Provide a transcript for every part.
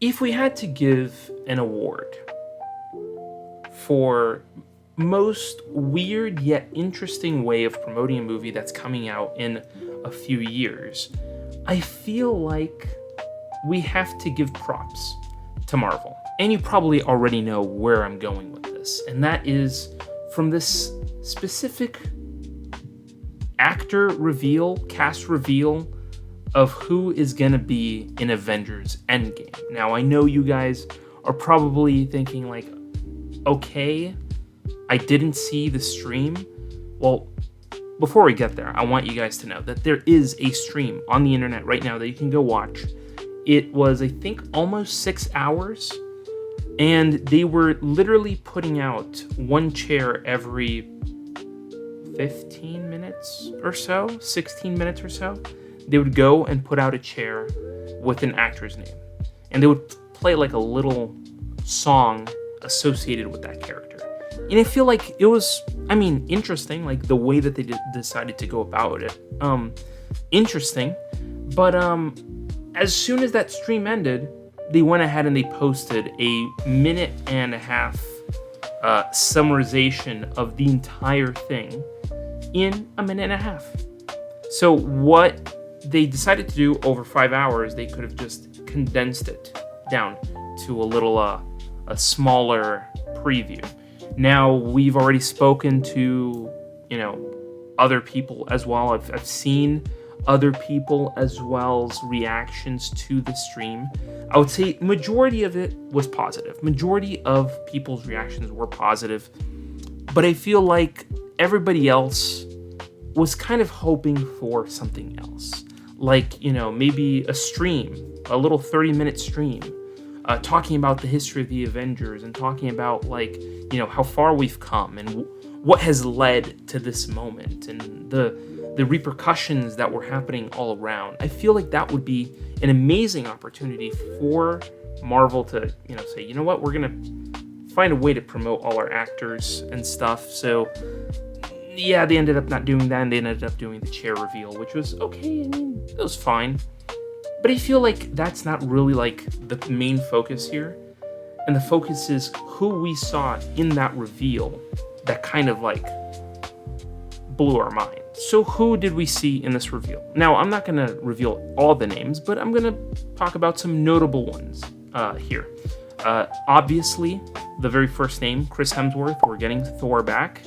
If we had to give an award for most weird yet interesting way of promoting a movie that's coming out in a few years, I feel like we have to give props to Marvel. And you probably already know where I'm going with this, and that is from this specific actor reveal, cast reveal of who is going to be in Avengers Endgame. Now, I know you guys are probably thinking like, okay, I didn't see the stream. Well, before we get there, I want you guys to know that there is a stream on the internet right now that you can go watch. It was, I think, almost 6 hours, and they were literally putting out one chair every 15 minutes or so, 16 minutes or so. They would go and put out a chair with an actor's name, and they would play like a little song associated with that character. And I feel like it was, interesting, like the way that they decided to go about it. Interesting, but as soon as that stream ended, they went ahead and they posted a 1.5 minute summarization of the entire thing in a 1.5 minutes. So what they decided to do over 5 hours, they could have just condensed it down to a little, a smaller preview. Now, we've already spoken to, other people as well. I've seen other people as well's reactions to the stream. I would say majority of it was positive. Majority of people's reactions were positive. But I feel like everybody else was kind of hoping for something else. Like, maybe a stream, a little 30-minute stream, talking about the history of the Avengers and talking about, like, how far we've come and what has led to this moment and the repercussions that were happening all around. I feel like that would be an amazing opportunity for Marvel to, say, you know what, we're going to find a way to promote all our actors and stuff. So, yeah, they ended up not doing that, and they ended up doing the chair reveal, which was okay. It was fine. But I feel like that's not really, like, the main focus here. And the focus is who we saw in that reveal that kind of, like, blew our mind. So who did we see in this reveal? Now, I'm not going to reveal all the names, but I'm going to talk about some notable ones here. Obviously, the very first name, Chris Hemsworth. We're getting Thor back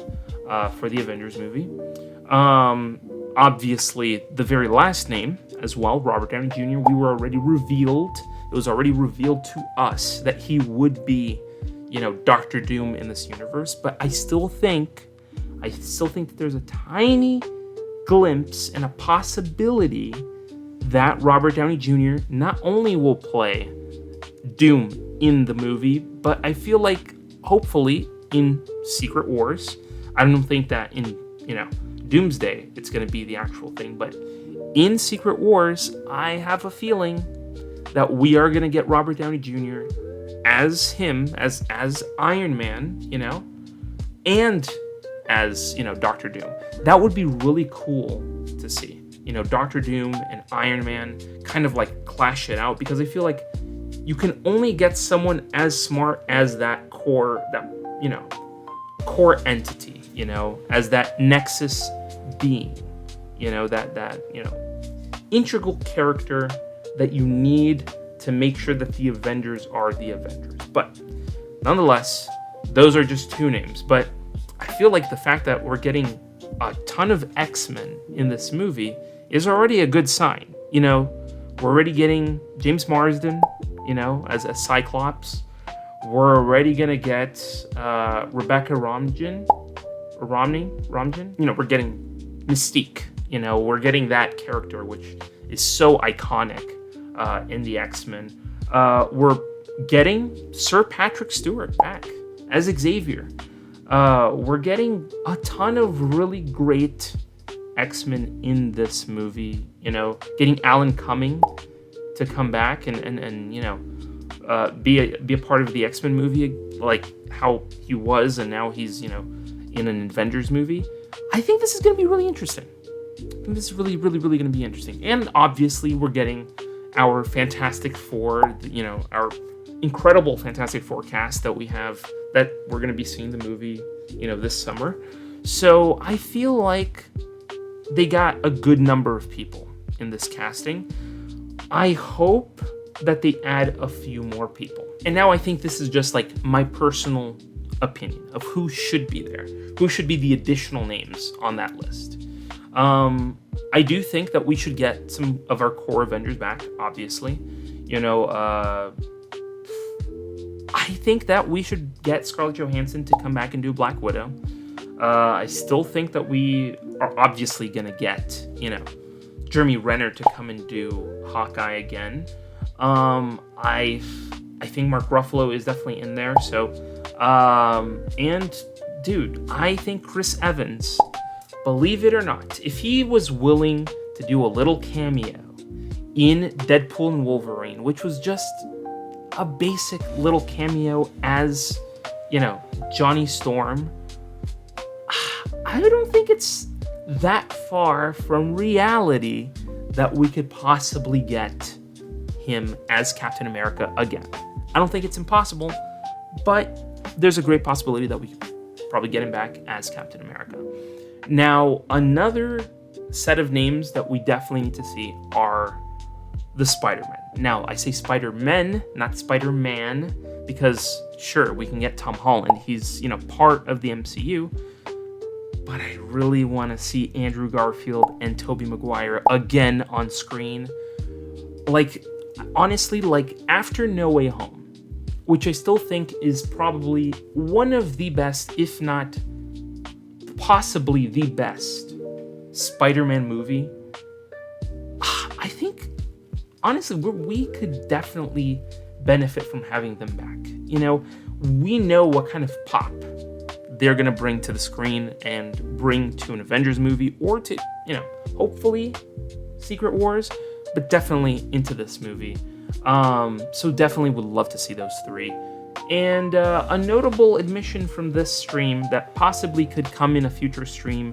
for the Avengers movie. Obviously, the very last name as well, Robert Downey Jr. We were already revealed. It was already revealed to us that he would be, Doctor Doom in this universe. But I still think that there's a tiny glimpse and a possibility that Robert Downey Jr. not only will play Doom in the movie, but I feel like hopefully in Secret Wars. I don't think that in, Doomsday it's going to be the actual thing, but in Secret Wars, I have a feeling that we are going to get Robert Downey Jr. as him, as Iron Man, and as, Doctor Doom. That would be really cool to see. Doctor Doom and Iron Man kind of like clash it out, because I feel like you can only get someone as smart as that core entity, as that Nexus being, that integral character that you need to make sure that the Avengers are the Avengers. But nonetheless, those are just two names. But I feel like the fact that we're getting a ton of X-Men in this movie is already a good sign. We're already getting James Marsden, as a Cyclops. We're already gonna get Rebecca Romijn. We're getting Mystique. We're getting that character, which is so iconic in the X-Men. We're getting Sir Patrick Stewart back as Xavier. We're getting a ton of really great X-Men in this movie. Getting Alan Cumming to come back and be a part of the X-Men movie, like how he was, and now he's in an Avengers movie. I think this is going to be really interesting. I think this is really, really, really going to be interesting. And obviously, we're getting our Fantastic Four, our incredible Fantastic Four cast that we have, that we're going to be seeing the movie, this summer. So I feel like they got a good number of people in this casting. I hope that they add a few more people. And now I think this is just like my personal opinion of who should be there, who should be the additional names on that list. I do think that we should get some of our core Avengers back, obviously. I think that we should get Scarlett Johansson to come back and do Black Widow. I still think that we are obviously going to get, Jeremy Renner to come and do Hawkeye again. I think Mark Ruffalo is definitely in there. So, and dude, I think Chris Evans, believe it or not, if he was willing to do a little cameo in Deadpool and Wolverine, which was just a basic little cameo as, Johnny Storm, I don't think it's that far from reality that we could possibly get him as Captain America again. I don't think it's impossible, but there's a great possibility that we could probably get him back as Captain America. Now, another set of names that we definitely need to see are the Spider-Men. Now, I say Spider-Men, not Spider-Man, because sure, we can get Tom Holland. He's, part of the MCU, but I really want to see Andrew Garfield and Tobey Maguire again on screen. Honestly, after No Way Home, which I still think is probably one of the best, if not possibly the best Spider-Man movie, I think, honestly, we could definitely benefit from having them back. We know what kind of pop they're going to bring to the screen and bring to an Avengers movie, or to, hopefully Secret Wars, but definitely into this movie. So definitely would love to see those three. And a notable admission from this stream that possibly could come in a future stream,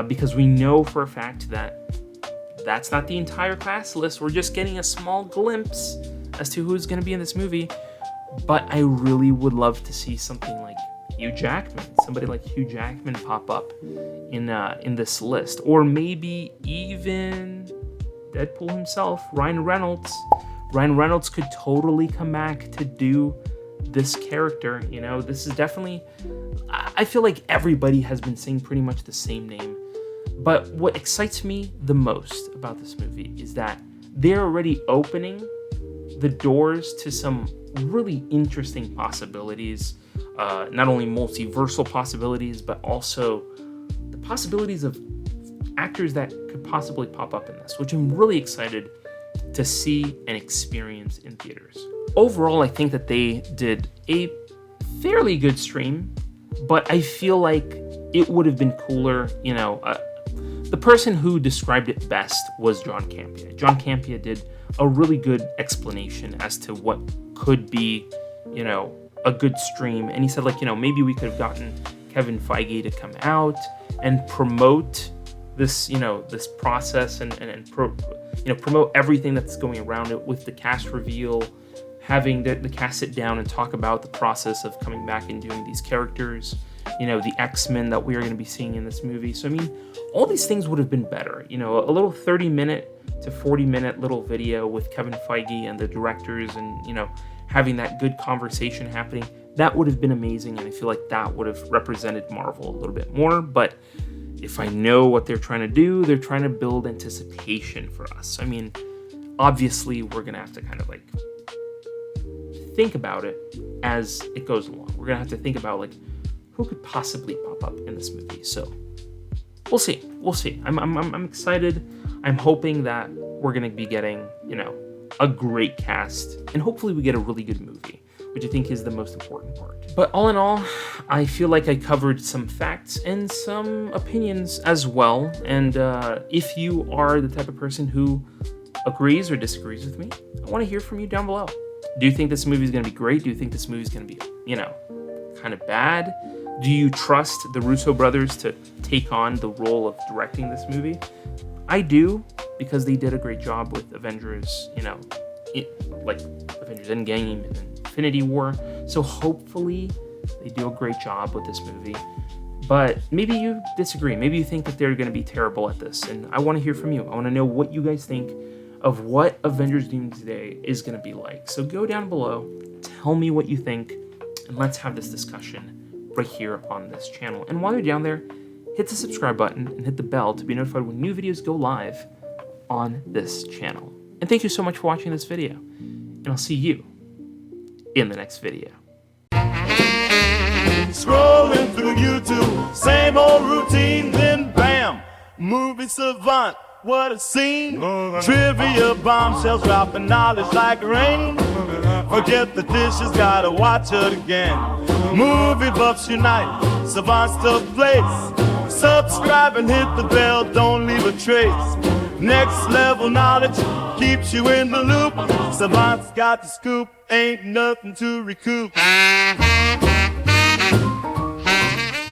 because we know for a fact that that's not the entire cast list. We're just getting a small glimpse as to who's going to be in this movie. But I really would love to see something like somebody like Hugh Jackman pop up in this list, or maybe even Deadpool himself, Ryan Reynolds. Ryan Reynolds could totally come back to do this character. This is definitely, I feel like everybody has been saying pretty much the same name. But what excites me the most about this movie is that they're already opening the doors to some really interesting possibilities. Not only multiversal possibilities, but also the possibilities of actors that could possibly pop up in this, which I'm really excited to see and experience in theaters. Overall, I think that they did a fairly good stream, but I feel like it would have been cooler. The person who described it best was John Campea. John Campea did a really good explanation as to what could be, a good stream. And he said, maybe we could have gotten Kevin Feige to come out and promote this, this process and promote everything that's going around it with the cast reveal, having the cast sit down and talk about the process of coming back and doing these characters, the X-Men that we are going to be seeing in this movie. So, all these things would have been better. A little 30-minute to 40-minute little video with Kevin Feige and the directors and, having that good conversation happening, that would have been amazing. And I feel like that would have represented Marvel a little bit more. But if I know what they're trying to do, they're trying to build anticipation for us. Obviously, we're going to have to kind of think about it as it goes along. We're going to have to think about who could possibly pop up in this movie. So we'll see. I'm excited. I'm hoping that we're going to be getting, a great cast, and hopefully we get a really good movie, which I think is the most important part. But all in all, I feel like I covered some facts and some opinions as well. And if you are the type of person who agrees or disagrees with me, I want to hear from you down below. Do you think this movie is going to be great? Do you think this movie is going to be, kind of bad? Do you trust the Russo brothers to take on the role of directing this movie? I do, because they did a great job with Avengers, like Avengers Endgame and Infinity War. So hopefully they do a great job with this movie. But maybe you disagree. Maybe you think that they're going to be terrible at this. And I want to hear from you. I want to know what you guys think of what Avengers Doomsday is going to be like. So go down below, tell me what you think, and let's have this discussion right here on this channel. And while you're down there, hit the subscribe button and hit the bell to be notified when new videos go live on this channel. And thank you so much for watching this video. And I'll see you in the next video. Scrolling through YouTube, same old routine, then bam, movie savant, what a scene. Trivia bombshells dropping knowledge like rain. Forget the dishes, gotta watch it again. Movie buffs unite, savants to place. Subscribe and hit the bell, don't leave a trace. Next level knowledge keeps you in the loop. Savants got the scoop, ain't nothing to recoup.